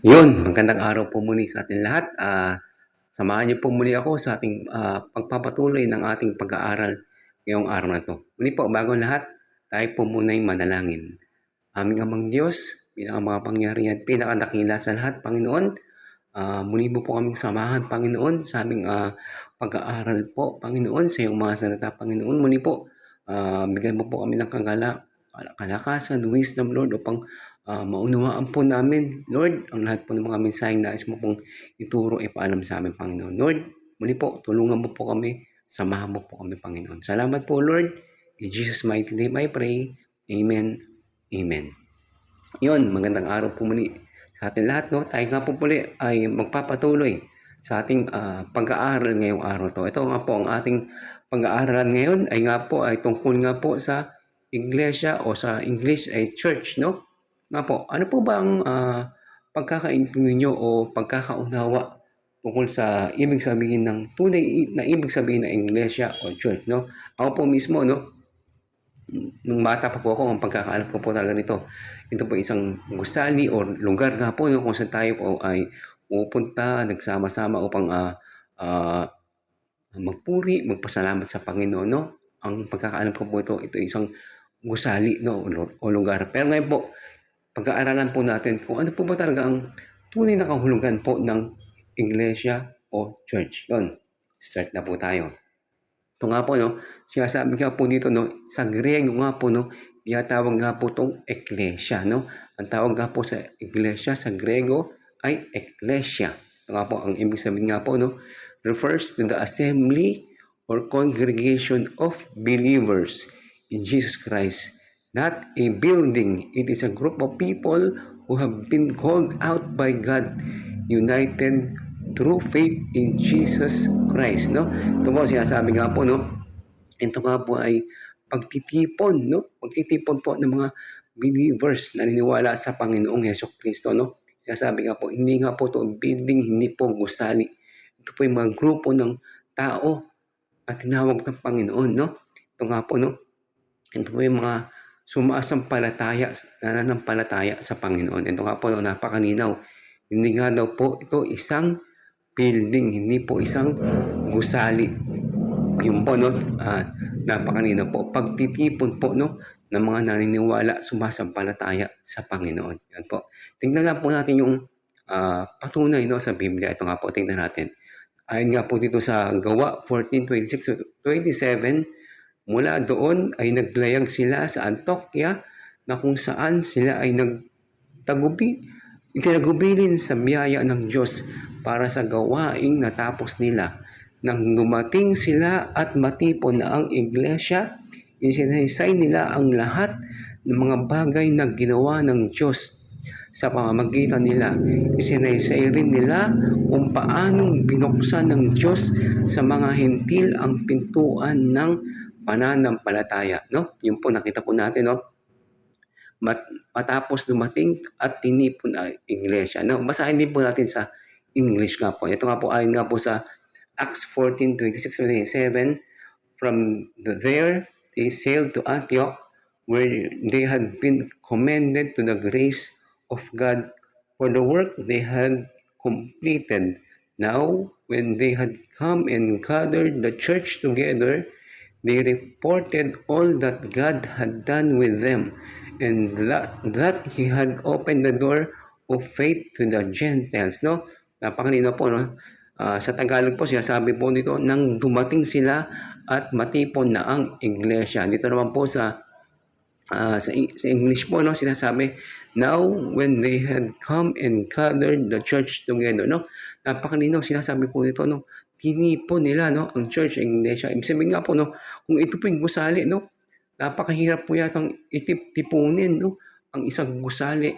Yun, magandang araw po muli sa ating lahat. Samahan niyo po muli ako sa ating pagpapatuloy ng ating pag-aaral ngayong araw na to. Muli po, bago lahat, tayo po muna'y manalangin. Aming Amang Diyos, pinakamakapangyarihan, pinakadakila sa lahat, Panginoon, muli mo po kaming samahan, Panginoon, sa aming pag-aaral po, Panginoon, sa iyong mga salita, Panginoon. Muli po, bigyan mo po kami ng kalakasan, wisdom, Lord, upang maunawaan po namin, Lord, ang lahat po ng mga mensaheng nais mo pong ituro e paalam sa amin, Panginoon. Lord, muli po, tulungan mo po kami, samahan mo po kami, Panginoon. Salamat po, Lord. In Jesus' mighty name I pray. Amen. Amen. Yun, magandang araw po muli sa ating lahat. No? Tayo nga po muli ay magpapatuloy sa ating pag-aaral ngayong araw to. Ito nga po ang ating pag-aaralan ngayon ay nga po ay tungkol nga po sa iglesia o sa English ay church, no? Nga po, ano po ba ang pagkakaintindi nyo o pagkakaunawa tungkol sa ibig sabihin ng tunay na ibig sabihin ng iglesia o church, no? Ako po mismo, no? Nung bata pa po ako, ang pagkakaalam ko po talaga nito, ito po isang gusali o lugar nga po, no, kung saan tayo po ay pupunta, nagsama-sama upang magpuri, magpasalamat sa Panginoon, no? Ang pagkakaalam ko po ito isang gusali, no, o lugar. Pero ngayon po, pag-aaralan po natin kung ano po ba talaga ang tunay na kahulugan po ng iglesia o church. Yun, start na po tayo. Ito nga po, no, sinasabi nga po dito, no, sa Grego nga po, no, tinatawag nga po itong ecclesia, no. Ang tawag nga po sa iglesia sa Grego ay ecclesia. Ito nga po, ang ibig sabihin nga po, no, refers to the assembly or congregation of believers in Jesus Christ. Not a building. It is a group of people who have been called out by God, united through faith in Jesus Christ, no? Ito po, sinasabi nga po, no? Ito nga po ay pagtitipon, no? Pagtitipon po ng mga believers na naniniwala sa Panginoong Hesus Kristo, no? Sinasabi nga po, hindi nga po ito building, hindi po gusali. Ito po yung mga grupo ng tao at tinawag ng Panginoon, no? Ito nga po, no? Ito po yung mga sumasampalataya, nananampalataya sa Panginoon. Ito nga po, no, napakalinaw. Hindi nga daw po ito isang building, hindi po isang gusali. Yung po, no, napakalinaw po. Pagtitipon po, no, ng mga naniniwala, sumasampalataya sa Panginoon. Yan po. Tingnan nga po natin yung patunay, no, sa Biblia. Ito nga po, tingnan natin. Ayon nga po dito sa Gawa 14:26-27, mula doon ay naglayag sila sa Antioquia na kung saan sila ay itinagubilin sa biyaya ng Diyos para sa gawaing natapos nila. Nang dumating sila at matipon na ang iglesia, isinaysay nila ang lahat ng mga bagay na ginawa ng Diyos sa pamamagitan nila. Isinaysay rin nila kung paanong binuksan ng Diyos sa mga hentil ang pintuan ng pananampalataya, no? Yun po nakita po natin, no? Matapos dumating at tinipon ang iglesia, no? Basahin din po natin sa English nga po. Ito nga po ayon nga po sa Acts 14:26-27. From there they sailed to Antioch, where they had been commended to the grace of God for the work they had completed. Now, when they had come and gathered the church together, they reported all that God had done with them, and that He had opened the door of faith to the Gentiles. No? Napakalino po, no? Sa Tagalog po, sinasabi po dito, nang dumating sila at matipon na ang iglesia. Dito naman po sa English po, no, sinasabi, now when they had come and gathered the church together, no? Napakalinaw, sinasabi po dito, no? Tinipon nila, no, ang church, ang iglesia. Ibig sabihin nga po, no, kung ito po yung gusali, no, napakahirap po yatang tipunin, no, ang isang gusali.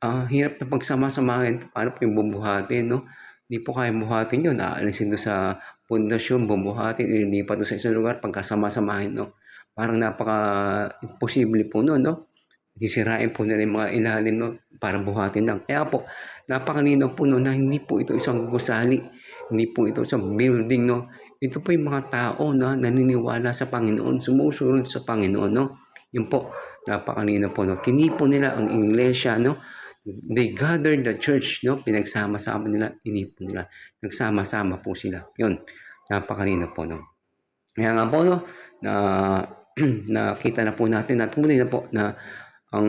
Hirap na pagsama-samahin. Paano po yung bubuhatin, no? Hindi po kaya buhatin yun. Aalisin doon sa pundasyon, bubuhatin, ililipat doon sa isang lugar, pagkasama-samahin, no? Parang napaka-imposible po noon, no? Sisirain po nila yung mga ilalim, no? Para buhatin lang. Kaya po, napakalinaw po, no, na hindi po ito isang gusali. Hindi po ito isang building, no? Ito po yung mga tao na naniniwala sa Panginoon, sumusunod sa Panginoon, no? Yun po, napakalinaw po, no? Tinipon nila ang iglesia, no? They gathered the church, no? Pinagsama-sama nila, inipon nila. Nagsama-sama po sila. Yun, napakalino po, no? Kaya nga po, no, na nakita na po natin at tunay na po na ang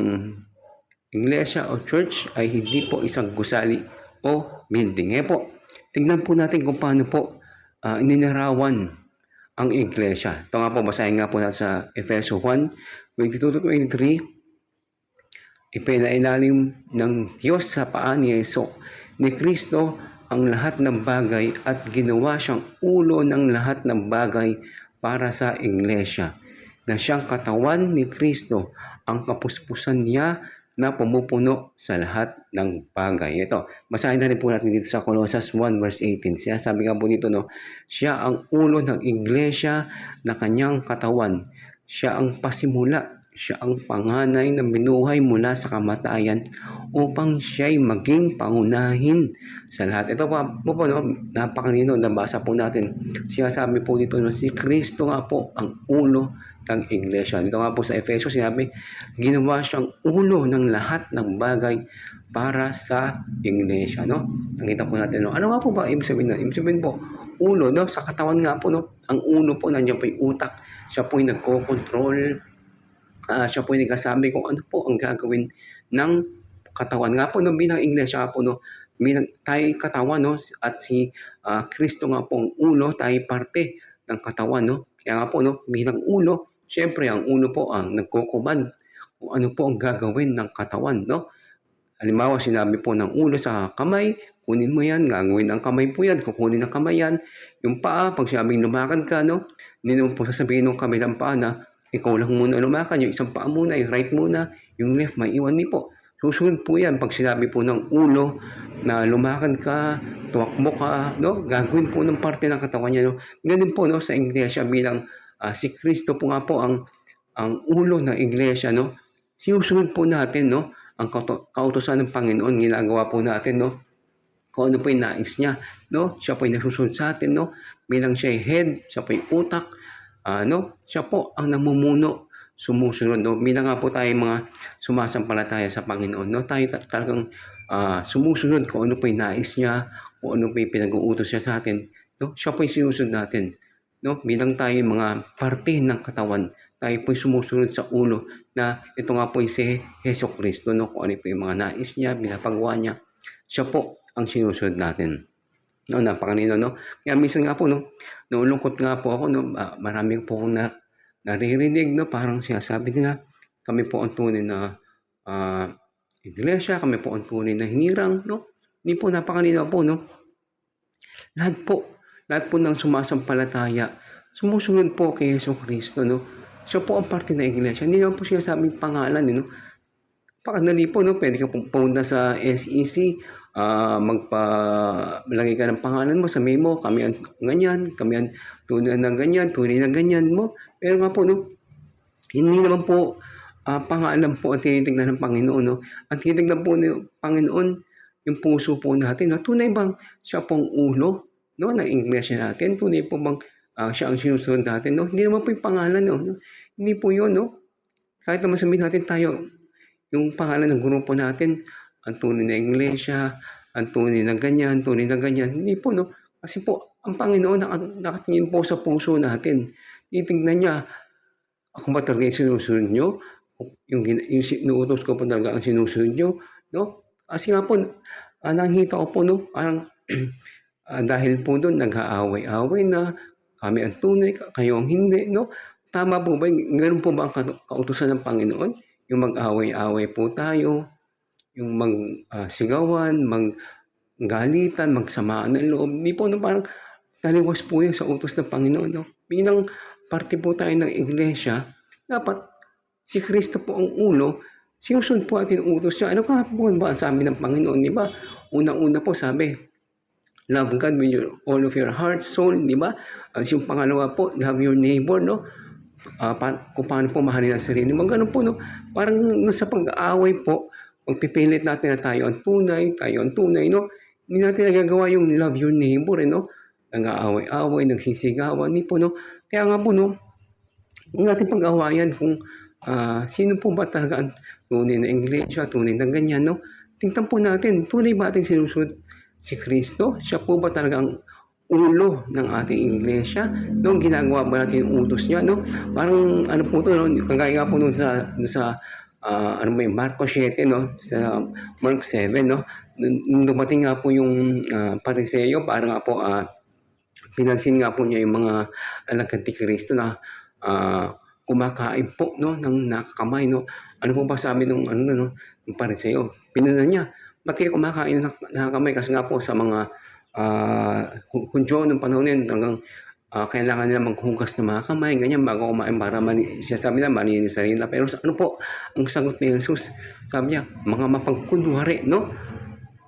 iglesia o church ay hindi po isang gusali o building. Kaya po, tignan po natin kung paano po ininarawan ang iglesia. Ito nga po, basahin nga po natin sa Efeso 1:22-23. Ipinailalim ng Diyos sa paa ni Kristo ang lahat ng bagay at ginawa siyang ulo ng lahat ng bagay para sa iglesia, na siyang katawan ni Kristo, ang kapuspusan niya na pumupuno sa lahat ng bagay. Ito, basahin na rin po natin dito sa Colossus 1:18. Sabi nga po dito, no, siya ang ulo ng iglesia na kanyang katawan. Siya ang pasimula. Siya ang panganay na binuhay mula sa kamatayan upang siya'y maging pangunahin sa lahat. Ito po, no, napakanino, nabasa po natin. Siya sabi po dito, no, si Kristo nga po ang ulo ng iglesia. Dito nga po sa Efeso, sinabi, ginawa siyang ulo ng lahat ng bagay para sa iglesia. No? Nakita po natin, no? Ano nga po ba ibig sabihin? Ibig sabihin po, ulo, no? Sa katawan nga po, no? Ang ulo po, nandiyan po yung utak. Siya po yung nagko-control. Siya po yung nagsasabi kung ano po ang gagawin ng katawan. Nga po, no, bilang iglesia po, no, bilang tayo katawan, no, at si Kristo nga po ang ulo, tayo parte ng katawan, no. Kaya nga po, no, bilang ulo, syempre ang ulo po ang nagkukuban kung ano po ang gagawin ng katawan, no. Halimbawa, sinabi po ng ulo sa kamay, kunin mo yan, gagawin ng kamay po yan, kukunin ng kamay yan. Yung paa, pag sinabing lumakad ka, no, hindi naman po sasabihin ng kabilang paa na ikaw lang muna lumakad, yung isang paa muna, yung right muna, yung left, may iwan din po. Susunod po yan pag sinabi po ng ulo na lumakad ka, tuwakbo ka, no? Gagawin po ng parte ng katawan niya, no? Ganun po, no, sa iglesia bilang si Kristo po nga po ang ulo ng iglesia, no? Sinusunod po natin, no, ang kautusan ng Panginoon, ginagawa po natin, no? Kung ano po yung nais niya, no? Siya po yung nasusunod sa atin, no? Bilang siya yung head, siya po yung utak, no? Siya po ang namumuno, sumusunod, no? Bilang nga po tayo mga sumasampalataya sa Panginoon, no? Tayo talagang sumusunod kung ano po yung nais niya, kung ano po yung pinag-uutos niya sa atin, no? Siya po yung sinusunod natin, no? Bilang tayo mga parte ng katawan, tayo po yung sumusunod sa ulo na ito nga po yung si Hesus Kristo, no? Kung ano po yung mga nais niya, binapagawa niya, siya po ang sinusunod natin. No, napakanino, no? Kaya minsan nga po, no, naulungkot nga po ako, no, maraming po akong naririnig, no, parang sinasabi nila, kami po ang tunay na iglesia, kami po ang tunay na hinirang, no? Hindi po, napakanino po, no? Lahat po ng sumasampalataya, sumusunod po kay Hesus Kristo, no? Siya po ang parte ng iglesia. Hindi naman po sinasabing pangalan, no? Pakadali po, no? Pwede ka pumunta sa SEC, magpalagay ka ng pangalan mo, sabihin mo, kami ang ganyan, kami ang tunay ng ganyan mo. Pero nga po, no, hindi naman po pangalan po ang tinitignan ng Panginoon, no. Ang tinitignan po ng Panginoon, yung puso po natin, no. Tunay bang siya pong ulo, no, ng iglesia natin? Tunay po bang siya ang sinusunod natin, no? Hindi naman po yung pangalan, no. Hindi po yun, no. Kahit naman sabihin natin tayo, yung pangalan ng grupo natin, ang tunay na iglesia, ang tunay na ganyan, hindi po, no? Kasi po, ang Panginoon nakatingin po sa puso natin. Titignan niya, ako ba talaga yung sinusunod nyo? Yung sinuutos ko po talaga ang sinusunod nyo, no? Kasi nga po, nakikita ko po, no? Parang, dahil po doon, nag-aaway-aaway na, kami ang tunay, kayo ang hindi, no? Tama po ba? Ganun po ba ang kautusan ng Panginoon? Yung mag-away-away po tayo, yung mag-sigawan, mag-galitan, magsamaan ng loob. Hindi po, no, parang taliwas po yan sa utos ng Panginoon. No? Bilang parte po tayo ng iglesia, dapat si Kristo po ang ulo, sinusunod po atin ang utos niya. Ano ka po ba ang sabi ng Panginoon? Di ba? Unang-una po sabi, love God with all of your heart, soul, di ba? At yung pangalawa po, love your neighbor, no? Kung paano po mahalin ang sarili mo. Ganun po, no? Parang sa pag-aaway po, magpipilit natin na tayo ang tunay, no? Hindi natin nagagawa yung love your neighbor, no? Nag-aaway-aaway, nagsisigawan, hindi po, no? Kaya nga po, no? Huwag natin pag-awayan kung sino po ba talaga ang tunay na iglesia, tunay na ganyan, no? tingnan po natin, tunay ba ating sinusunod si Kristo? Siya po ba talaga ang ulo ng ating iglesia? No, ginagawa ba natin yung utos niya? No? Parang ano po to, no? Kagaya po nun sa ano may Marcos 7, no? Sa Mark 7, no? Nung dumating nga po yung Pariseo, parang nga po pinansin nga po niya yung mga anak ni Kristo na kumakain po, no, ng nakakamay, no. Ano po ba sabi nung ano no, ng Pariseo? Pinunan niya, ba't kayo kumakain ng nakakamay? Kasi nga po sa mga Hudyo nung panahon na yun, talagang kailangan nila maghugas ng mga kamay, ganyan, bago kumain para siya sabi na malinis sa nila. Pero ano po, ang sagot ni Jesus, sabi niya, mga mapagkunwari, no?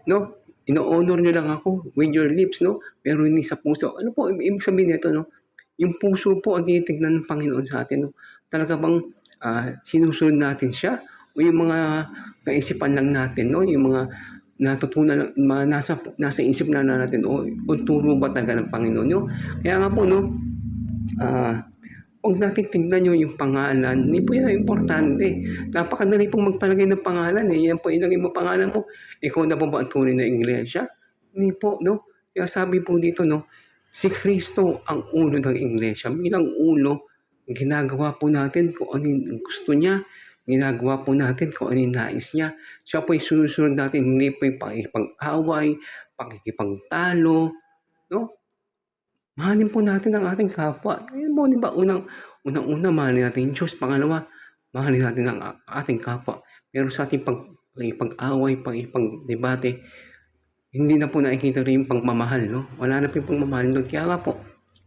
No? Ino-honor niyo lang ako with your lips, no? Pero hindi sa puso. Ano po, ibig sabihin nito, no? Yung puso po ang tinitignan ng Panginoon sa atin, no? Talaga bang sinusunod natin siya? O yung mga kaisipan lang natin, no? Yung mga natutunan, mga nasa isip na natin, o turo ba talaga ng Panginoon, no? Kaya nga po, no? Huwag natin tignan nyo yung pangalan. Hindi po yan ang importante. Napakadali pong magpalagay ng pangalan. Yan po ilagay mo pangalan mo. Ikaw na po ba ang tunay na iglesia? Hindi po, no? Kaya sabi po dito, no? Si Kristo ang ulo ng iglesia. Bilang ulo, ginagawa po natin kung ano yung gusto niya. Ginagawa po natin kung ano yung nais niya. Siya po yung susunod natin. Hindi po yung pakikipag-away, pakikipagtalo, no? Mahalin po natin ang ating kapwa. Ayun po, di ba? Unang-una, mahalin natin yung Diyos. Pangalawa, mahalin natin ang ating kapwa. Pero sa ating pag-away, pag-debate, hindi na po nakikita rin yung pagmamahal, no? Wala na po yung pagmamahal doon. Kaya nga po,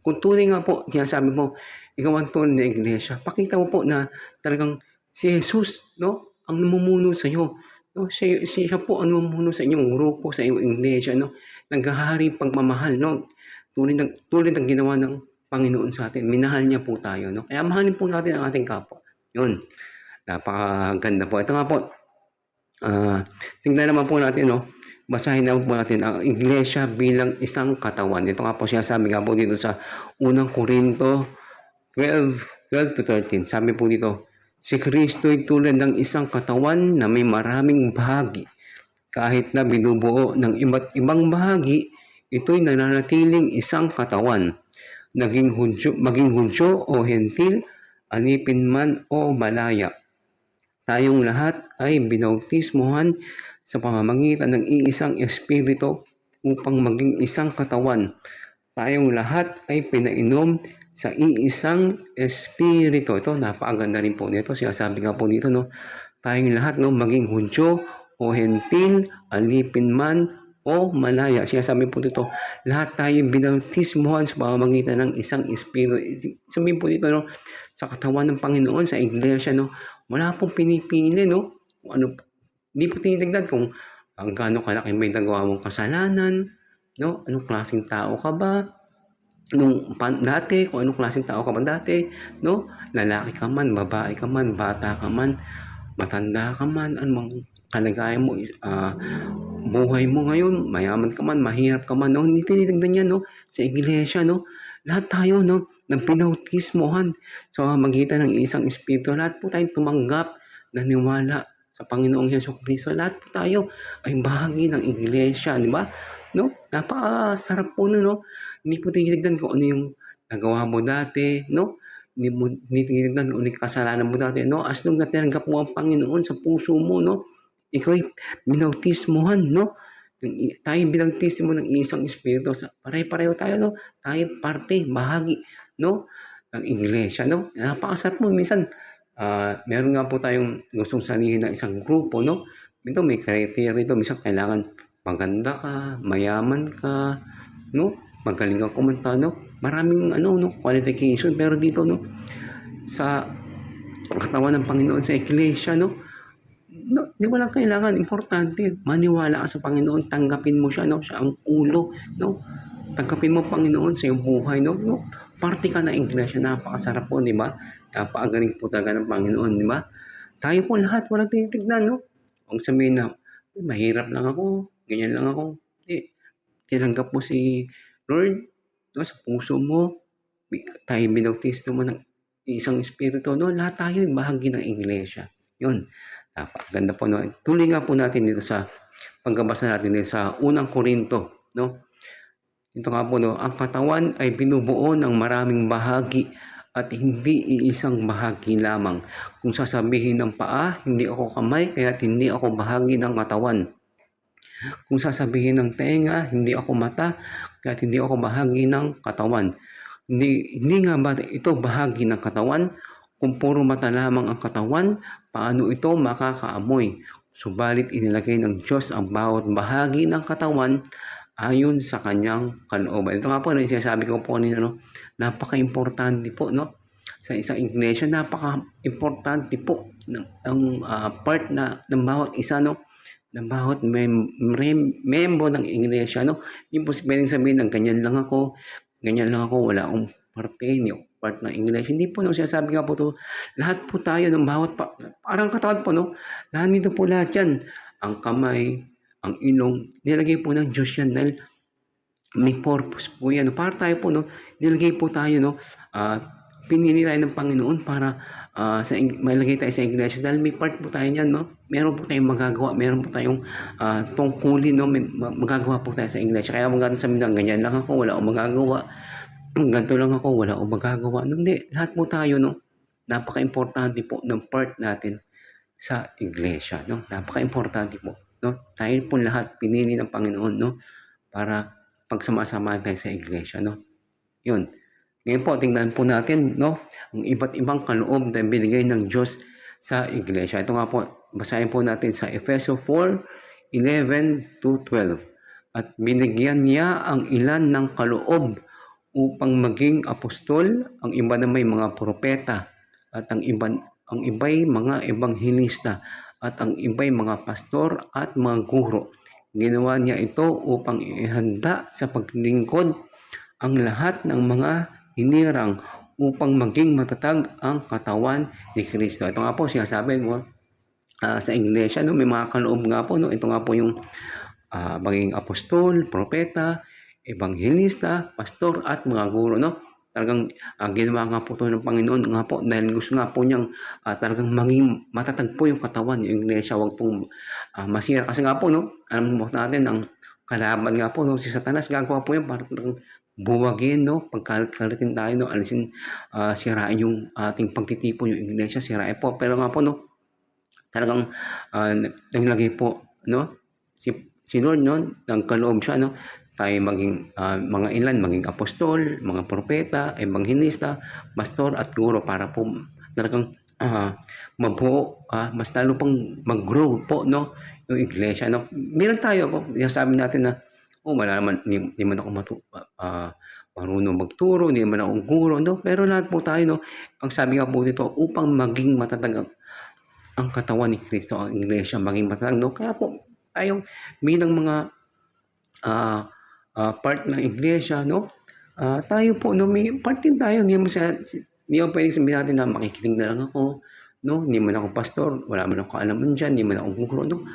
kung tunay nga po, kaya sabi mo, ikaw ang tunay na iglesia, pakita mo po na talagang si Jesus, no? Ang namumuno sa iyo. No? Siya po ang namumuno sa inyong grupo, sa iyong iglesia, no? Naghahari pagmamahal, no? Tulad ng ginawa ng Panginoon sa atin. Minahal niya po tayo, no? Kaya mahalin po natin ang ating kapwa. Yun. Napakaganda po. Ito nga po. Tingnan naman po natin, no? Basahin naman po natin ang iglesia bilang isang katawan. Ito nga po siya sabi nga po dito sa unang Korinto 12 to 13. Sabi po dito, si Kristo ay tulad ng isang katawan na may maraming bahagi. Kahit na binubuo ng iba't ibang bahagi, ito'y nananatiling isang katawan. Maging Hudyo o Hentil, alipin man o malaya. Tayong lahat ay binautismuhan sa pamamagitan ng iisang Espiritu upang maging isang katawan. Tayong lahat ay pinainom sa iisang Espiritu. Ito, napakaganda rin po nito. Sinasabi nga po dito, no? Tayong lahat, no? Maging Hudyo o Hentil, alipin man o malaya. Sinasabi po dito, lahat tayo binautismuhan sa pamamagitan ng isang Espiritu. Sabihin po dito, no? Sa katawan ng Panginoon, sa iglesia, no? Wala pong pinipili, no? Ano, hindi po tinitignan kung gaano kalaki may nagawa mong kasalanan, no? Anong klaseng tao ka ba? Dati, kung anong klaseng tao ka ba dati, no? Lalaki ka man, babae ka man, bata ka man, matanda ka man, anong kalagayan mo, buhay mo ngayon, mayaman ka man, mahirap ka man, no? Hindi tinitignan yan, no? Sa iglesia, no? Lahat tayo, no? Nagpinautismohan sa magitan ng isang Espiritu. Lahat po tayo tumanggap, naniwala sa Panginoong Jesucristo. Lahat po tayo ay bahagi ng iglesia, di ba? No? Napakasarap po no? Hindi po tinitignan kung ano yung nagawa mo dati, no? Hindi tinitignan kung ano yung kasalanan mo dati, no? As long na tinanggap mo ang Panginoon sa puso mo, no? Ikaw ay binautismohan, no? Tayo binautismo ng isang Espiritu. Pare-pareho tayo, no? Tayo parte, bahagi, no? Ng iglesia, no? Napakasarap mo. Minsan, meron nga po tayong gustong salihin ng isang grupo, no? Ito, may criteria ito. Minsan, kailangan maganda ka, mayaman ka, no? Magaling ka kumanta, no? Maraming, no? Qualification. Pero dito, no? Sa katawan ng Panginoon sa iglesia, no? No, di mo lang kailangan, importante, maniwala ka sa Panginoon, tanggapin mo siya, no? Siya ang ulo, no? Tanggapin mo Panginoon sa iyong buhay, no? Parte ka na iglesia, napakasarap po, di ba? Napakagaling po talaga ng Panginoon, di ba? Tayo po lahat, walang tinitignan, no? Kung sabihin na, mahirap lang ako, ganyan lang ako, tinanggap mo si Lord, no? Sa puso mo, tayo binautismo mo ng isang Espiritu, no? Lahat tayo bahagi ng iglesia. Yun. Ganda po, no? Tuloy nga po natin dito sa pagbabasa natin din sa unang Korinto, no? Ito nga po, no, ang katawan ay binubuo ng maraming bahagi at hindi iisang bahagi lamang. Kung sasabihin ng paa, hindi ako kamay, kaya hindi ako bahagi ng katawan. Kung sasabihin ng tenga, hindi ako mata, kaya hindi ako bahagi ng katawan. Hindi nga ba ito bahagi ng katawan? Kung puro mata lamang ang katawan, paano ito makakaamoy? Subalit inilagay ng Diyos ang bawat bahagi ng katawan ayon sa kanyang kalooban. Ito nga po, sinasabi ko po kanina, no, napaka-importante po, no, sa isang iglesia, napaka-importante po ng part ng bawat isa, no, ng bawat member ng iglesia, no. Hindi po pwedeng sabihin ng ganyan lang ako, wala akong parte, hindi ako part ng iglesia. Hindi po, no, sinasabi nga po to, lahat po tayo ng bawat parang katawan po, no, nandito po lahat yan, ang kamay, ang ilong, nilagay po ng Diyos yan dahil may purpose po yan. Para tayo po, no, nilagay po tayo, no, pinili tayo ng Panginoon para malagay tayo sa iglesia dahil may part po tayo niyan, no. Meron po tayong magagawa, meron po tayong tungkulin, no, magagawa po tayo sa iglesia. Kaya maganda sabihin ng ganyan lang ako, wala akong magagawa. Ganito lang ako, wala akong magagawa. Hindi, lahat po tayo, no, napaka-importante po ng part natin sa iglesia, no. Napaka-importante po, no. Tayo po lahat pinili ng Panginoon, no, para pagsama-sama tayo sa iglesia, no. Yun. Ngayon po, tingnan po natin, no, ang iba't ibang kaloob na binigay ng Diyos sa iglesia. Ito nga po, basahin po natin sa Efeso 4:11-12. At binigyan niya ang ilan ng kaloob upang maging apostol, ang iba na may mga propeta, at ang iba'y mga ebanghelista, at ang iba'y mga pastor at mga guro. Ginawa niya ito upang ihanda sa paglingkod ang lahat ng mga hinirang upang maging matatag ang katawan ni Kristo. Ito nga po sinasabi mo sa iglesia, no, may mga kaloob nga po, no. Ito nga po yung maging apostol, propeta, ebanghelista, pastor at mga guro, no. Talagang ginawa nga po ito ng Panginoon nga po dahil gusto nga po niyang talagang maging matatag po yung katawan, yung iglesia, wag pong masira. Kasi nga po, no, alam mo natin ang kalaban nga po, no, si Satanas, gagawa po yan para talagang buwagin, no, pagkalitin tayo, no, alisin, sirain yung ating pagtitipon, yung iglesia, sirain po. Pero nga po, no, talagang naglagay po, no, si Lord, no, ng kaloob siya, no, tayo maging mga ilan, maging apostol, mga propeta, ebanghelista, pastor at guro para po talagang mabuo, mas lalo pang mag-grow po, no, yung iglesia, no. Meron tayo po, sabi natin na wala naman, hindi man ako marunong magturo, hindi man akong guro, no, pero lahat po tayo, no, ang sabi nga po dito, upang maging matatag ang katawan ni Kristo, ang iglesia maging matatag, no. Kaya po tayong bilang mga part ng iglesia, no, tayo po, no, may part din tayo. Hindi mo pwedeng sabihin natin na makikinig na lang ako, no, hindi man ako pastor, wala man ako kaalaman dyan, hindi man ako guro, no.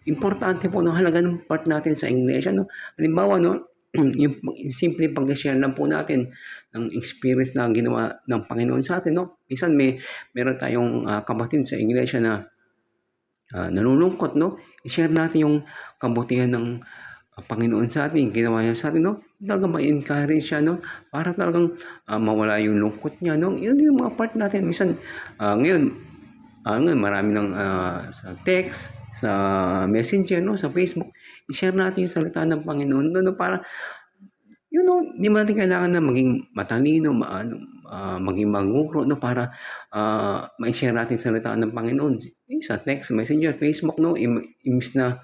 Importante po, no, halaga ng part natin sa iglesia, no. Halimbawa, no, yung simple pag-share lang po natin ng experience na ginawa ng Panginoon sa atin, no. Minsan meron tayong kapatid sa iglesia na nalulungkot, no. I-share natin yung kabutihan ng Panginoon sa atin, ginawa niya sa atin, no. Talagang ma-encourage siya, no, para talagang mawala yung lungkot niya, no. Yun yung mga part natin. Minsan, ngayon marami ng sa text, sa messenger, no, sa Facebook, i-share natin yung salita ng Panginoon, no, para, you know, hindi mo natin kailangan na maging matalino, maging magugro, no, para ma-share natin salita ng Panginoon. Sa text, messenger, Facebook, no, imbis na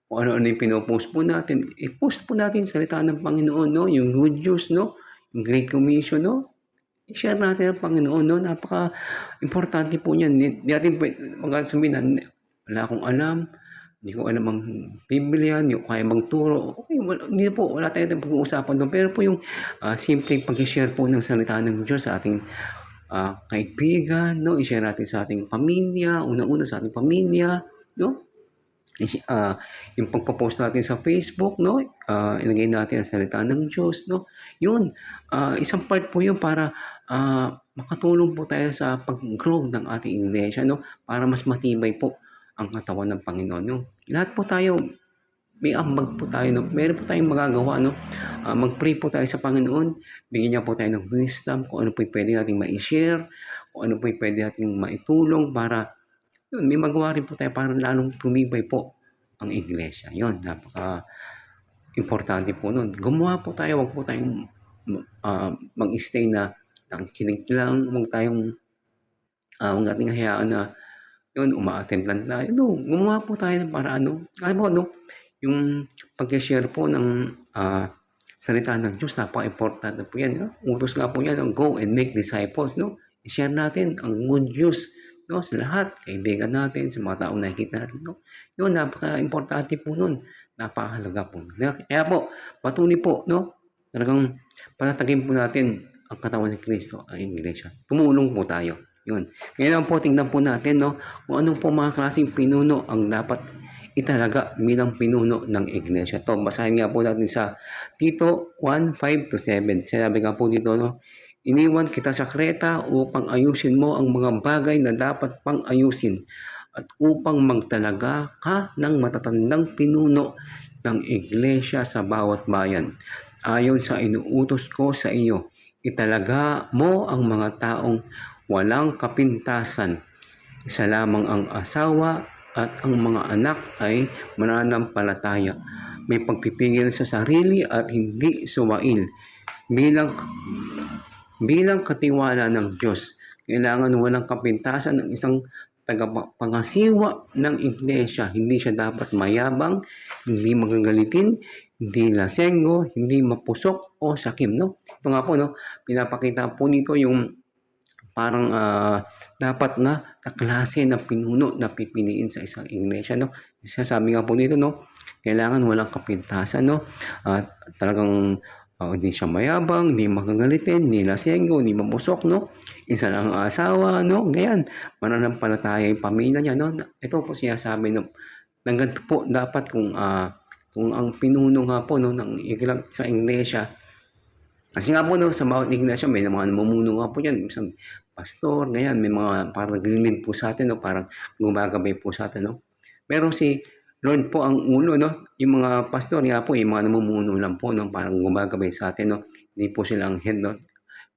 kung ano-ano yung pinopost po natin, i-post po natin salita ng Panginoon, no, yung good news, no, yung Great Commission, no, i-share natin ang Panginoon, no, napaka-importante po niyan. Hindi natin sabihin na, wala akong alam, hindi ko alam ang Biblia, hindi ko kaya magturo. Okay, hindi po, wala tayong pag-uusapan doon. Pero po yung simple pag-share po ng salita ng Diyos sa ating kaibigan, no, i-share natin sa ating pamilya, una-una sa ating pamilya, no. Yung pagpo-post natin sa Facebook, no, ilagay natin ang salita ng Diyos, no. Yun, isang part po yun para makatulong po tayo sa pag-grow ng ating iglesia, no, para mas matibay po ang katawan ng Panginoon, 'no? Lahat po tayo may ambag po tayo, 'no? Meron po tayong magagawa, 'no? Mag-pray po tayo sa Panginoon, bigyan niya po tayo ng wisdom kung ano po yung puwede nating mai-share, kung ano po yung puwede nating maitulong para yun, may magawa rin po tayo para lalong tumibay po ang iglesia. Yun, napaka-importante po nun. Gumawa po tayo, wag po tayong mag-stay na nakikinig lang, wag nating hayaan na yun, uma-attend lang tayo. No, gumawa po tayo ng paraan, no? Kaya po, no, yung pag-share po ng salita ng Diyos, napaka-importante po yan. No? Utos nga po yan, go and make disciples, no? I-share natin ang good news, no, sa lahat, kaibigan natin, sa mga taong nakikita natin, no? Yun, napaka-importante po nun. Napakahalaga po. Kaya po, patuloy po, no? Talagang patatagin po natin ang katawan ni Kristo, ang iglesia. Tumulong po tayo. Yun. Ngayon po, tingnan po natin, no, kung anong po mga klaseng pinuno ang dapat italaga bilang pinuno ng iglesia. Ito, basahin nga po natin sa Tito 1:5-7. Sinabi nga po dito, no, iniwan kita sa Kreta upang ayusin mo ang mga bagay na dapat pang ayusin at upang magtalaga ka ng matatandang pinuno ng iglesia sa bawat bayan. Ayon sa inuutos ko sa iyo, italaga mo ang mga taong walang kapintasan. Isa lamang ang asawa at ang mga anak ay mananampalataya. May pagpipigil sa sarili at hindi suwail. Bilang katiwala ng Diyos, kailangan walang kapintasan ng isang tagapangasiwa ng iglesia. Hindi siya dapat mayabang, hindi magagalitin, hindi lasenggo, hindi mapusok o sakim, no? Ito nga po, no, pinapakita po nito yung parang dapat na klase ng pinuno na pipiliin sa isang iglesia, no? Sabi nga po dito, no, kailangan walang kapintasan, no? At talagang hindi siya mayabang, hindi makagalitin, hindi lasenggo, hindi mapusok, no? Isa lang ang asawa, no? Ganyan, mananampalataya yung pamilya niya, no? Ito po sinasabi, no, ng ganito po dapat kung ang pinuno nga po, no, ng sa iglesia. Kasi nga po, no, sa bawat iglesia may mga namumuno nga po yan, isang pastor, ganyan, may mga parang naglilid po sa atin, no, parang gumagabay po sa atin, no. Pero si Lord po ang ulo, no, yung mga pastor nga po, yung mga namumuno lang po, no, parang gumagabay sa atin, no, hindi po sila ang head, no.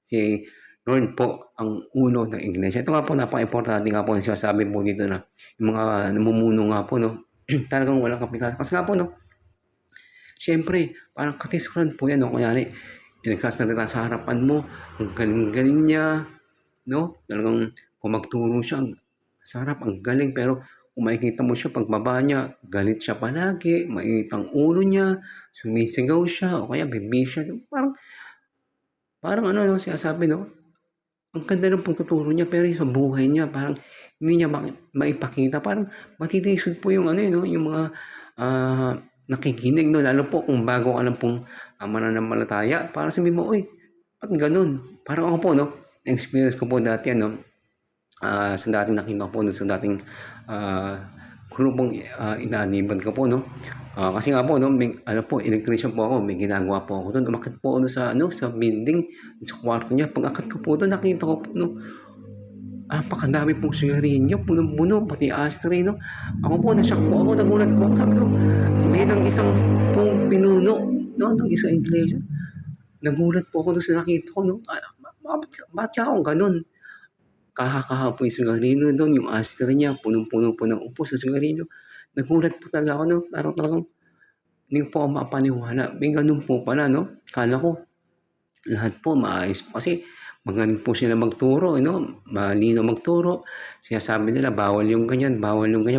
Si Lord po ang ulo ng iglesia. Ito nga po, napaka-importante nga po ang sinasabi po dito na yung mga namumuno nga po, no, talagang walang kapital. Kasi nga po, no, siyempre, parang katiskuran po yan, no, kunyari, nagsasalita sa harapan mo, ang galing-galing niya, no? Talagang kung magturo siya, sa harap, ang galing. Pero kung makikita mo siya, pagbaba niya, galit siya palagi, mainit ang ulo niya, sumisigaw siya, o kaya bibis siya. Parang ano, no, sinasabi, no? Ang ganda ng pagtuturo niya, pero sa buhay niya, parang hindi niya maipakita. Parang matitisod po yung ano, no? Yung mga nakikinig, no? Lalo po kung bago ka lang pong mananampalataya, parang sabihin mo, uy, ba't ganun? Parang ako po, no? Experience ko po dati, ano, sa dating nakita ko po, no, sa dating grupong inaaniban ko po, no? Kasi nga po, no, may, ano po, electrician po ako, may ginagawa po ako doon. Umakit po ako sa building, sa kwarto niya. Pag akit ko po doon, nakita ko po, no, pakadami pong sigarilyo, punong-puno, pati ashtray, no? Ako po, nasyak po ako, nagulat po ako. Bilang isang pong pinuno, no, ng isang iglesia, nagulat po ako doon sa nakita ko, no? Bakit siya akong ganun? Kaha-kaha po yung sigarilyo doon, yung ashtray niya, punong-puno po ng upo sa sigarilyo. Nagulat po talaga ako, no? Parang talagang hindi ko po ako mapaniwala. May ganun po pala, no? Kala ko, lahat po maayos po. Kasi magaling po sila magturo, no? Malino magturo. Sinasabi nila, bawal yung ganyan,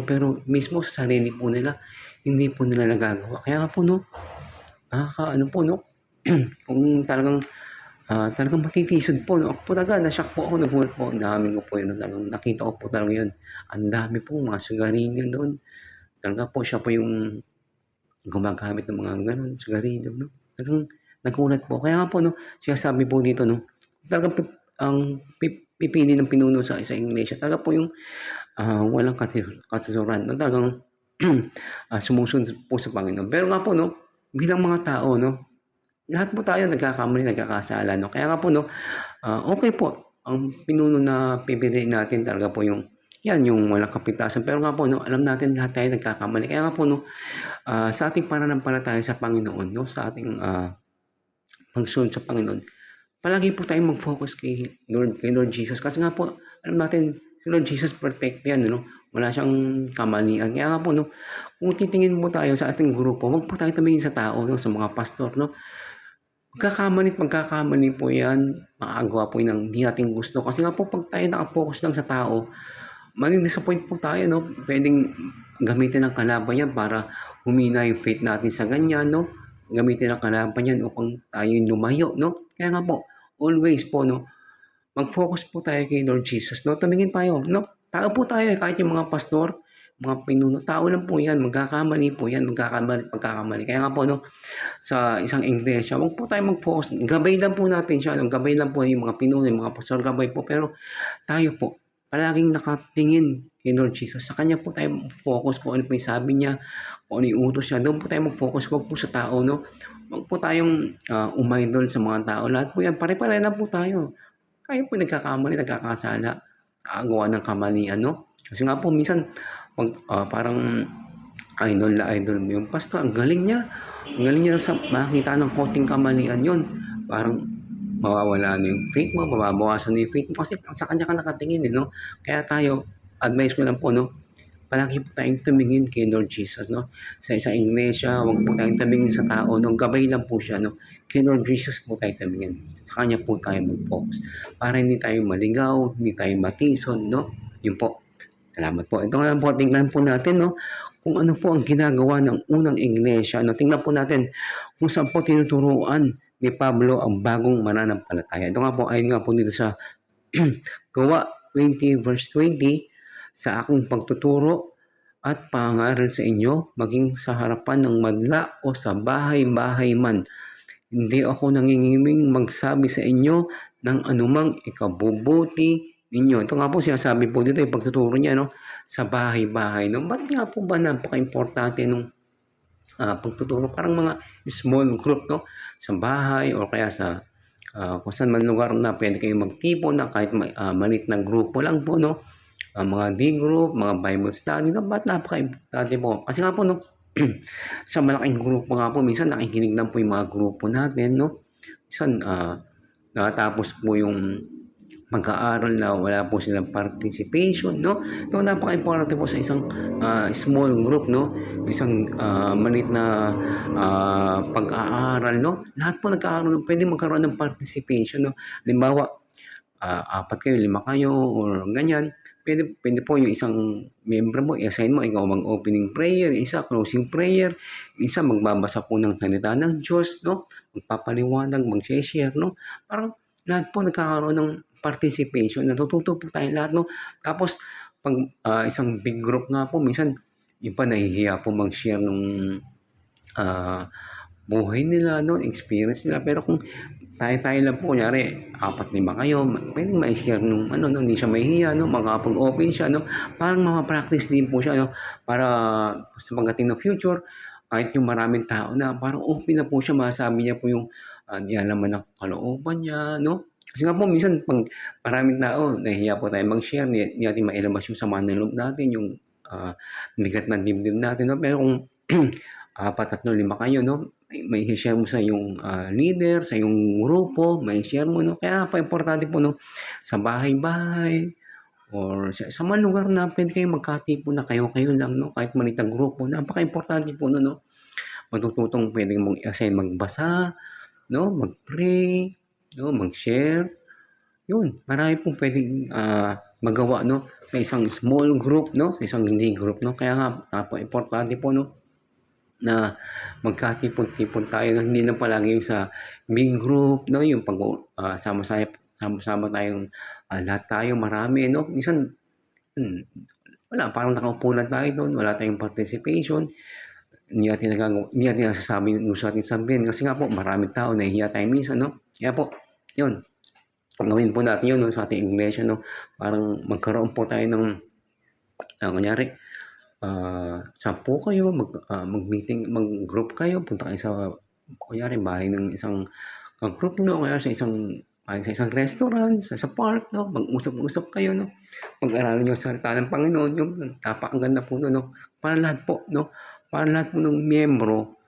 pero mismo sa sarili po nila, hindi po nila nagagawa. Kaya nga po, no? Nakakaano po, no? Kung talagang matitisod po, no? Ako po talaga, nasyak po ako, nagulat po. Ang dami ko po yun. Nakita ko po talaga yun. Ang dami po, mga sigarilyo doon. Talaga po, siya po yung gumagamit ng mga ganun, sigarilyo, no? Talagang nagulat po. Kaya nga po, no, sinasabi po dito, no, talagang ang pipili ng pinuno sa isang iglesia, talaga po yung walang katisuran, no, talagang sumusunod po sa Panginoon. Pero nga po, no, bilang mga tao, no, lahat po tayo nagkakamali, nagkakasala, no. Kaya nga po, no, okay po, ang pinuno na pipiliin natin talaga po yung yan yung walang kapintasan. Pero nga po, no, alam natin lahat tayo nagkakamali. Kaya nga po, no, sa ating pananampalataya sa Panginoon, no, sa ating pagsunod sa Panginoon, palagi po tayong mag-focus kay Lord Jesus. Kasi nga po, alam natin, si Lord Jesus perfect yan, no? Wala siyang kamalian. Kaya nga po, no, kung titingin po tayo sa ating grupo, wag po tayo tumingin sa tao, no, sa mga pastor, no? Magkakamali po yan. Makakagawa po yun ng hindi natin gusto. Kasi nga po, pag tayo nakapokus lang sa tao, mani-disappoint po tayo, no? Pwedeng gamitin ng kalaban yan para humina yung faith natin sa ganyan, no? Gamitin ng kalaban yan upang tayo lumayo, no? Kaya nga po, always po, no? Mag-focus po tayo kay Lord Jesus, no? Tumingin tayo, no? Tao po tayo, kahit yung mga pastor, mga pinuno, tao lang po yan, magkakamali po yan, magkakamali. Kaya nga po, no, sa isang iglesia, wag po tayo mag-focus, gabay lang po natin siya, no? Gabay lang po yung mga pinuno, yung mga pastor, gabay po, pero tayo po, palaging nakatingin kay Lord Jesus. Sa Kanya po tayo focus kung ano po yung sabi niya, kung ano yung utos niya. Doon po tayo mag-focus, wag po sa tao, no? Wag po tayong umaidol sa mga tao. Lahat po yan, pare-pare lang po tayo. Tayo po nagkakamali, nagkakasala, nakagawa ng kamalian, no? Kasi nga po, minsan, parang idol mo yung pastor, ang galing niya. Ang galing niya sa makita ng konting kamalian yon. Parang mawawala na yung faith mo, mababawasan na yung faith mo kasi sa kanya ka nakatingin, no? Kaya tayo, advice ko lang po, no? Palagi po tayong tumingin kay Lord Jesus, no? Sa isang iglesia, huwag po tayong tumingin sa tao, no? Gabay lang po siya, no? Kay Lord Jesus po tayo tumingin. Sa kanya po tayo mag-focus. Para hindi tayo maligaw, hindi tayo matison, no? Yun po. Salamat po. Ito nga po, tingnan po natin, no? Kung ano po ang ginagawa ng unang iglesia, no? Tingnan po natin kung saan po tinuturuan ni Pablo ang bagong mananampalataya. Ito nga po, ayun nga po dito sa Gawa 20 verse 20, sa akong pagtuturo at pangaral sa inyo, maging sa harapan ng madla o sa bahay-bahay man. Hindi ako nangingiming magsabi sa inyo ng anumang ikabubuti ninyo. Ito nga po sinasabi po dito, yung pagtuturo niya, no? Sa bahay-bahay. No? Ba't nga po ba napaka-importante nung pagtuturo? Parang mga small group, no? Sa bahay o kaya sa kung saan man lugar na pwede kayong magtipon na kahit maliit na grupo lang po, no? Mga D-group, mga Bible study, no? Ba't napaka-importante po? Kasi nga po, no? Sa malaking grupo nga po, minsan nakikinig lang po yung mga grupo natin, no? Minsan, nakatapos po yung pag-aaral na wala po silang participation, no? Ito napaka-importante po sa isang small group, no? Isang maliit na pag-aaral, no? Lahat po nagkakaroon, pwede magkaroon ng participation, no? Halimbawa, 4 kayo, 5 kayo, or ganyan. Pwede po yung isang member mo, i-assign mo, ikaw mag-opening prayer, isa closing prayer, isa magbabasa po ng salita ng Diyos, no? Magpapaliwanag, mag-share, no? Parang lahat po nagkakaroon ng participation, natututo po tayo lahat, no? Tapos, pag isang big group nga po, minsan, iba nahihiya po mag-share nung buhay nila, no? Experience nila. Pero kung tayo-tayo lang po, kunyari, 4-5 kayo, pwedeng ma-share nung, no, hindi siya mahihiya, no? Makakapag-open siya, no? Parang practice din po siya, no? Para sa pagdating ng future, kahit yung maraming tao na, parang open na po siya, masabi niya po yung nilalaman ng kalooban niya, no? Kasi nga po, minsan, pag maraming tao, nahihiya po tayo mag-share, hindi natin mailabas yung sama ng loob natin, yung bigat ng dibdib natin, no? Pero kung 4, 3, 5 kayo, no? May share mo sa yung leader, sa yung grupo, may share mo, no? Kaya pa importante po, no? Sa bahay-bahay, or sa mga lugar na pwede kayong magkatipon na kayo-kayo lang, no? Kahit maliit na grupo, napaka-importante po, no? Matututong pwedeng mong i-assign magbasa, no? Mag-pray, no? Mag-share. Yun, marami pong pwedeng magawa, no? Sa isang small group, no? Sa isang hindi group, no? Kaya nga, napaka-importante po, no? Na magkatipon-tipon tayo, no? Hindi lang palagi yung sa big group, no? Yung pag sama-sama tayong lahat tayo marami, no? Minsan wala, parang nakaupo lang tayo doon, wala tayong participation, hindi natin nasasabi yung gusto natin sabihin kasi nga po maraming tao, nahihiya tayo minsan, no? Kaya po, yun, gawin po natin yun, no? Sa ating iglesia, no? Parang magkaroon po tayo ng kunyari, 10 kayo, mag-meeting, mag-group kayo, punta kayo sa, kunyari, bahay ng isang group nyo, kaya sa isang sa isang restaurant, sa park, no? Mag-usap-usap kayo, no? Pag-aralan niyo ang salita ng Panginoon, yung napakaganda po nun, no? Para lahat po, no? Para lahat po ng miyembro,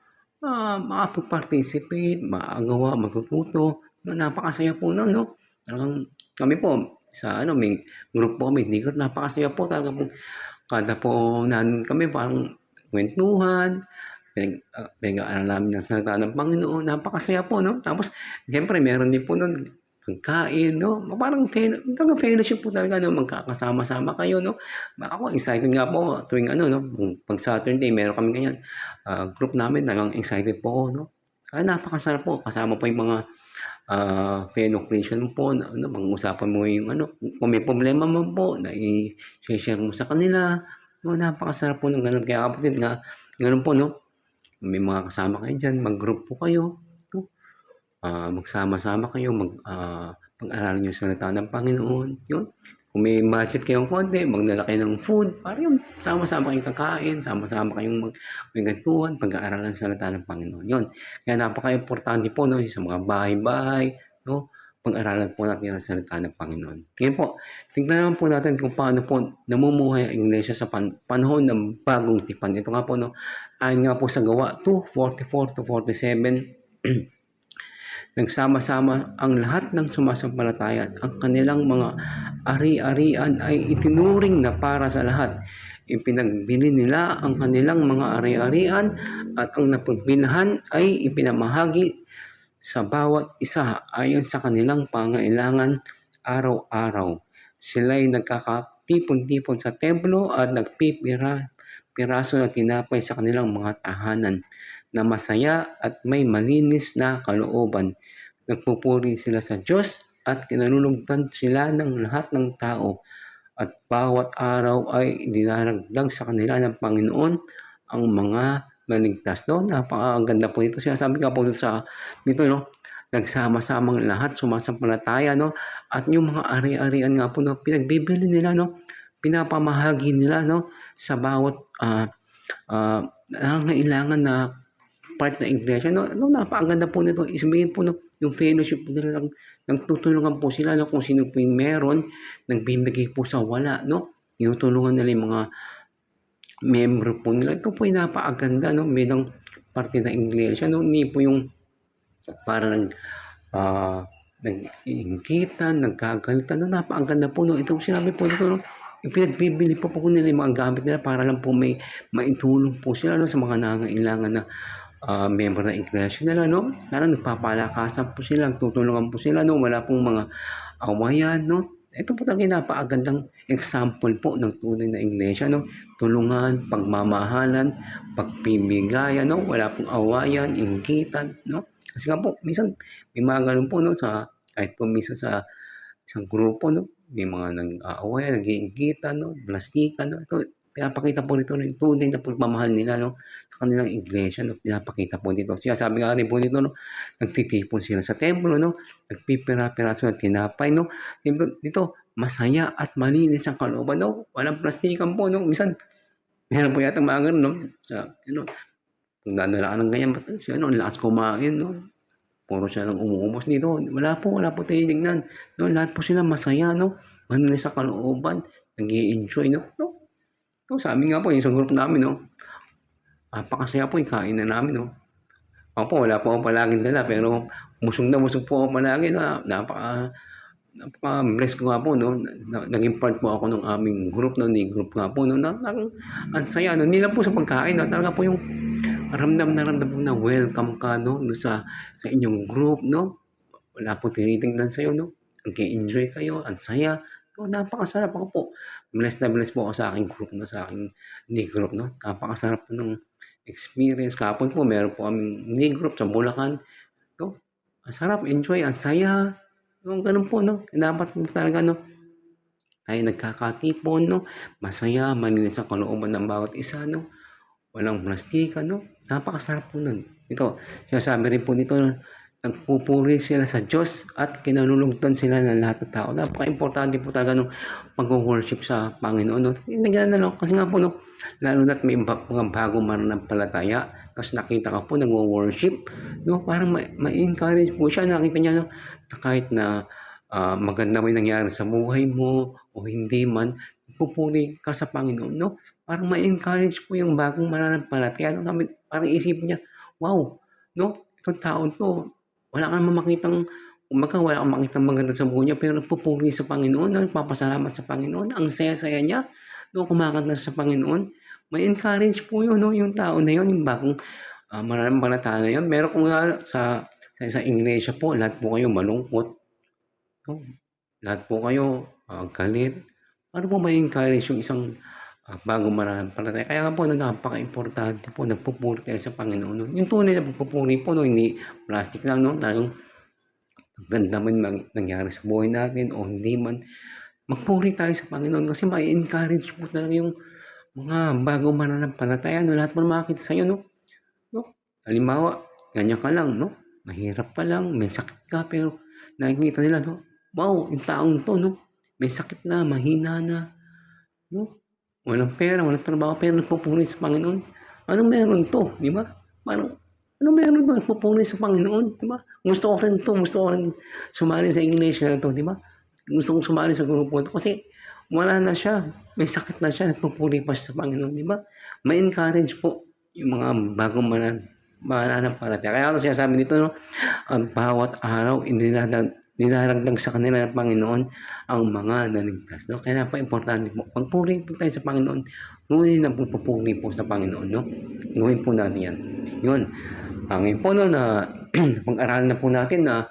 makapag-participate, maagawa, matututo, no? Napakasaya po nun, no? Talagang kami po, may group po kami, hindi ko napakasaya po talaga po. Kada po nandun kami, parang kwentuhan, pinag-aaral namin ng salita ng Panginoon, napakasaya po, no? Tapos, siyempre, meron din po nun, pagkain, no? Parang talagang fellowship po talaga, no? Magkakasama-sama kayo, no? Ako, excited nga po tuwing no? Pag Saturday, meron kami ganyan. Group namin, talagang excited po ako, no? Kaya napakasarap po. Kasama po yung mga fellow Christian po, pag-usapan mo yung kung may problema man po, na i-share mo sa kanila, no? Napakasarap po ng ganun. Kaya kapatid nga, ganun po, no? May mga kasama kayo dyan, mag-group po kayo, no? Magsama-sama kayo, pag-aralan nyo sa salita ng Panginoon, yun. Kung may budget kayong konti, magdala kayo ng food, para yun, sama-sama kayong kakain, sama-sama kayong magkwentuhan, pag-aaralan sa salita ng Panginoon, yun. Kaya napaka-importante po, no, sa mga bahay-bahay, no, pag-aralan po natin ang salita ng Panginoon. Ngayon po, tingnan naman po natin kung paano po namumuhay ang iglesia sa panahon ng bagong tipan. Ito nga po, no, ayon nga po sa Gawa 2:44-47, nagsama-sama ang lahat ng sumasampalataya at ang kanilang mga ari-arian ay itinuring na para sa lahat. Ipinagbili nila ang kanilang mga ari-arian at ang napagbilhan ay ipinamahagi sa bawat isa ayon sa kanilang pangailangan araw-araw. Sila'y nagkakatipon-tipon sa templo at nagpipiraso na tinapay sa kanilang mga tahanan na masaya at may malinis na kalooban. Nagpupuri sila sa Diyos at kinalulugdan sila ng lahat ng tao. At bawat araw ay dinaragdag sa kanila ng Panginoon ang mga naligtas. No? Napakaganda po ito. Sinasabi nga po dito, no? Nagsama-samang lahat, sumasampalataya, no? At yung mga ari-arian nga po, no? Pinagbibili nila, no? Pinapamahagi nila, no? Sa bawat nangangailangan na part na iglesia, no? Napakaganda po nito. Isabihin po, no? Yung fellowship po nila, nagtutulungan po sila, no? Kung sino po yung meron, nagbibigay po sa wala, no? Tinutulungan nila yung mga member po nila. Ito po yung napakaganda, no? Bilang parte ng iglesia, no? Hindi po yung parang nag-iinggitan, nagkagalitan, no? Napakaganda po, no? Ito sinabi po nito, no? Ipinagbibili po nila yung mga gamit nila para lang po may maitulong po sila, no? Sa mga nangangailangan na member ng iglesia nila, no? Parang nagpapalakasan po sila, tutulungan po sila, no? Wala pong mga awayan, no? Ito po talaga napakagandang example po ng tunay na iglesia, no? Tulungan, pagmamahalan, pagbibigayan, no? Wala pong awayan, inggitan, no? Kasi nga po, minsan may mga ganun po, no? Kahit po minsan sa isang grupo, no? May mga nag-aawayan, nag-iinggitan, no? Plastikan, no? Ito, pinapakita po nito ng tunay na pagmamahal nila, no? Sa kanilang iglesia, no? Pinapakita po dito. Sabi nga rin po dito, no? Nagtitipon sila sa templo, no? Nagpipira-piraso ng tinapay, no? Dito, masaya at malinis ang kalooban, no? Walang plastikan po, no? Minsan, meron po yata mga ganun, no? Kung dadala ka ng ganyan, siya, no? Lakas kumain, no? Puro siya lang umuubos dito. Wala po tinitignan. No? Lahat po sila masaya, no? Malinis sa kalooban, nag-i-enjoy, no? No, sabi nga po, yung sa group namin, no? Napakasaya po yung kainan namin, no? Ako po, wala po akong palaging dala, pero busog po ako palagi, no? Napaka-bless ko nga po, no? Naging part po ako ng aming group, no? Ni group nga po, no? Ang saya, no? Hindi lang po sa pagkain, no? Talaga po yung ramdam na welcome ka, no? Sa inyong group, no? Wala po tinitingnan sa'yo, no? Nag-enjoy kayo, ang saya. No, napakasarap ako po. Blessed na blessed po ako sa aking group, no? Sa aking group, no? Napakasarap po ng experience. Kahapon po, meron po aming group sa Bulacan. No? Ang sarap, enjoy, ang saya. No, ganun po, no? Dapat po talaga, no? Tayo nagkakatipon, no? Masaya, malinis ang kalooban ng bawat isa, no? Walang plastika, no? Napakasarap po nun. Ito, sinasabi rin po nito, nagpupuri sila sa Diyos at kinalulugdan sila ng lahat ng tao. Napaka-importante po talaga ng pag-worship sa Panginoon. No? Nagyan na lang, kasi nga po, no, lalo na't may mga bagong mananampalataya, tapos nakita ka po nag-worship, no? Parang ma-encourage po siya. Nakita niya, no, na kahit na maganda may nangyari sa buhay mo o hindi man, pupuri ka sa Panginoon. No? Parang ma-encourage po yung bagong mananampalataya. No? Parang isip niya, wow, no? Itong tao to, wala kang makitang, wala kang makitang maganda sa buhay niya, pero nagpupuri sa Panginoon, nagpapasalamat sa Panginoon, ang saya-saya niya, no, kumakanta sa Panginoon. May encourage po yun, no, yung tao na yun, yung bagong mananampalataya na yun. Meron kung nga sa iglesia po, lahat po kayo malungkot, no? Lahat po kayo galit. Ano po may encourage yung isang bagong mananampalataya? Kaya nga po, no, napaka-importante po, nagpupuri tayo sa Panginoon. No? Yung tunay na pagpupuri po, no, hindi plastic lang, no? Talagang ganda man nangyari sa buhay natin o hindi man, magpuri tayo sa Panginoon kasi may encourage po talaga yung mga bagong mananampalataya. No? Lahat mo makakita sa'yo, no? Halimbawa, ganyan ka lang, no? Mahirap pa lang, may sakit ka, pero nakikita nila, no? Wow, yung taong to, no? May sakit na, mahina na, no? Walang pera, walang trabaho, pero nagpupuri sa Panginoon. Anong meron to, di ba? Parang, anong meron to, nagpupuri sa Panginoon, di ba? Gusto ko rin to, gusto ko rin sumali sa iglesia na to, di ba? Gusto kong sumali sa grupo to kasi wala na siya, may sakit na siya, nagpupuri pa siya sa Panginoon, di ba? May encourage po yung mga bagong mananampalataya. Kaya ako sinasabi dito, no, ang bawat araw, nilalagdag sa kanila ng Panginoon ang mga naligtas. No? Kaya importante po, pagpuri po tayo sa Panginoon, ngunit na pagpupuri po sa Panginoon. No? Gawin po natin yan. Yun. Ngayon po, no, na pag-aralan na po natin na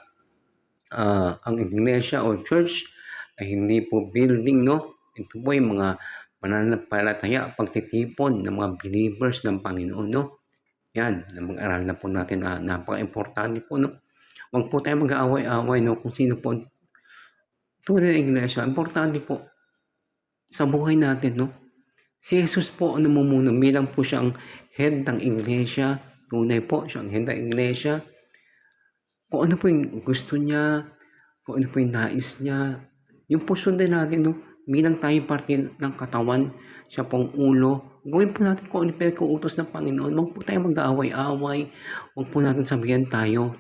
ang iglesia o church ay hindi po building, no? Ito po yung mga mananampalataya, pagtitipon ng mga believers ng Panginoon, no? Yan, mag-aral na po natin na napaka-importante po, no? Huwag po tayo mag-aaway-aaway, no? Kung sino po tunay na iglesia, importante po sa buhay natin, no? Si Jesus po ang namumuno, bilang po siya ang head ng iglesia, tunay po siya ang head ng iglesia. Kung ano po yung gusto niya, kung ano po yung nais niya, yung po sundin natin, no? Bilang tayo parte ng katawan, siya pong ulo, gawin po natin kung ano pinag-uutos ng Panginoon. Huwag po tayo mag-aaway-aaway, huwag po natin sabihan tayo,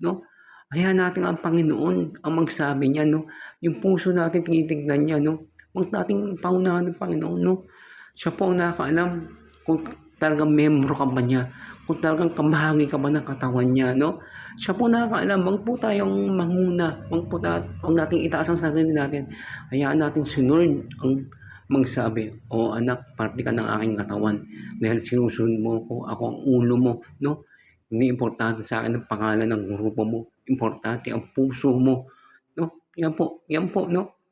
no? Hayaan natin ang Panginoon ang magsabi niya, no? Yung puso natin tinitignan niya, no? Huwag nating paunahan ng Panginoon, no? Siya po ang nakakaalam kung talagang membro ka ba niya, kung talagang kamahagi ka ba ng katawan niya, no? Siya po nakakaalam, huwag po tayong manguna, huwag nating itaas ang sarili natin. Hayaan natin si Lord ang magsabi, o anak, parte ka ng aking katawan. Dahil sinusunod mo ko, ako ang ulo mo, no? Hindi importante sa akin ang pangalan ng grupo mo. Importante ang puso mo, no? Yan po, no?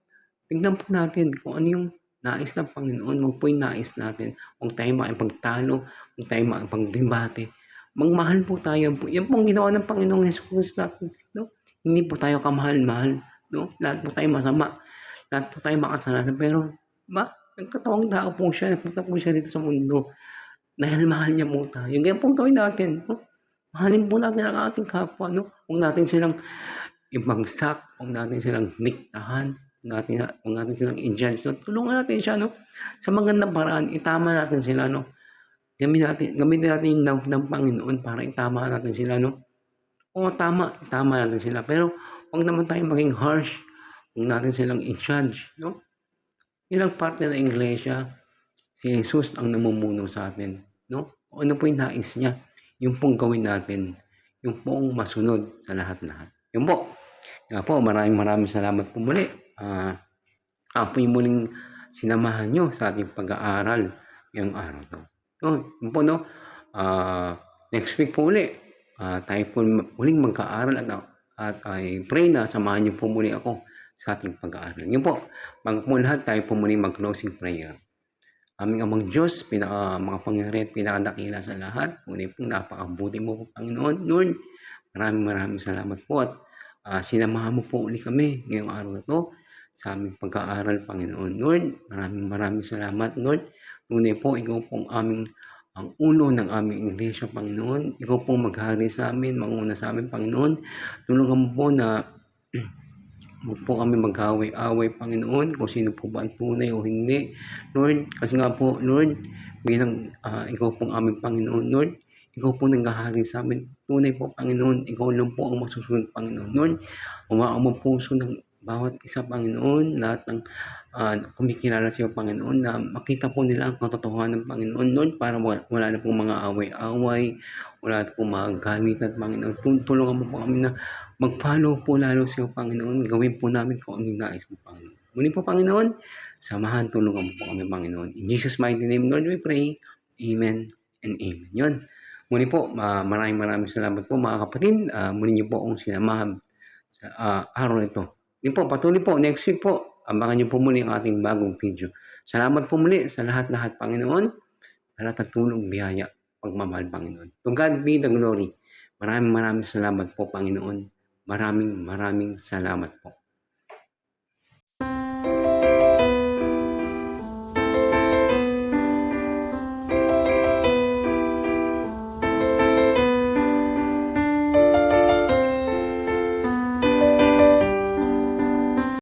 Tingnan po natin kung ano yung nais ng Panginoon. Huwag po yung nais natin. Huwag tayo makipagtalo, huwag tayo makipagdebate. Magmahal po tayo. Yan po ang ginawa ng Panginoong Jesus natin, no? Hindi po tayo kamahal-mahal, no? Lahat po tayo masama. Lahat po tayo makasalanan. Pero, nagkatawang tao po siya. Nagpunta po siya dito sa mundo. Dahil mahal niya po tayo. Ganyan po gawin natin, no? Mahalin po natin ang ating kapwa, no? Huwag natin silang ibagsak, huwag natin silang diktahan, huwag natin silang i-judge, no? Tulungan natin siya, no? Sa magandang paraan, itama natin sila, no? Gamitin natin yung love ng Panginoon para itama natin sila, no? Oo, itama natin sila. Pero, huwag naman tayong maging harsh. Huwag natin silang i-judge, no? Ilang parte ng iglesia, si Jesus ang namumuno sa atin, no? Ano po yung nais niya? Yung pong gawin natin, yung pong masunod sa lahat-lahat. Yun po. Nga po, maraming salamat po muli. Ako po yung muling sinamahan nyo sa ating pag-aaral ngayong araw to. Yun po, no? Next week po uli, tayo po muling magka-aaral at I pray na samahan nyo po muli ako sa ating pag-aaral. Yun po, bago po lahat, tayo po muling mag-closing prayer. Aming amang Diyos, pinaka-makapangyarihan at pinakadakila sa lahat. Ngunit po, napakabuti mo po, Panginoon. Lord, maraming salamat po at sinamahan mo po uli kami ngayong araw na to sa aming pag-aaral, Panginoon. Lord, maraming salamat, Lord. Ngunit po, ikaw po ang aming ang ulo ng aming iglesia, Panginoon. Ikaw pong maghari sa amin, manguna sa amin, Panginoon. Tulungan mo po na huwag po kami mag-away-away, Panginoon, kung sino po ba ang tunay o hindi. Lord, kasi nga po, Lord, bilang ikaw pong aming Panginoon, Lord, ikaw po nanghahari sa amin. Tunay po, Panginoon, ikaw lang po ang masusunod, Panginoon. Lord, umaang mo puso ng bawat isa, Panginoon, lahat ng kumikilala sa iyo, Panginoon, na makita po nila ang katotohanan ng Panginoon, Lord, para wala na pong mga away-away, wala na pong mga galitan, Panginoon. Tulungan mo po kami na mag-follow po lalo sa iyo, Panginoon. Gawin po namin kung anong nais mo, Panginoon. Muli po, Panginoon, samahan, tulungan mo po kami, Panginoon. In Jesus' mighty name, Lord, we pray. Amen and amen. Yun. Muli po, maraming salamat po, mga kapatid. Muli niyo po akong sinamahan sa araw na ito. Yun po, patuloy po. Next week po, abangan niyo po muli ang ating bagong video. Salamat po muli sa lahat-lahat, Panginoon. Sa lahat ng tulong, biyaya, pagmamahal, Panginoon. To God be the glory. Maraming salamat po, Panginoon. Maraming salamat po.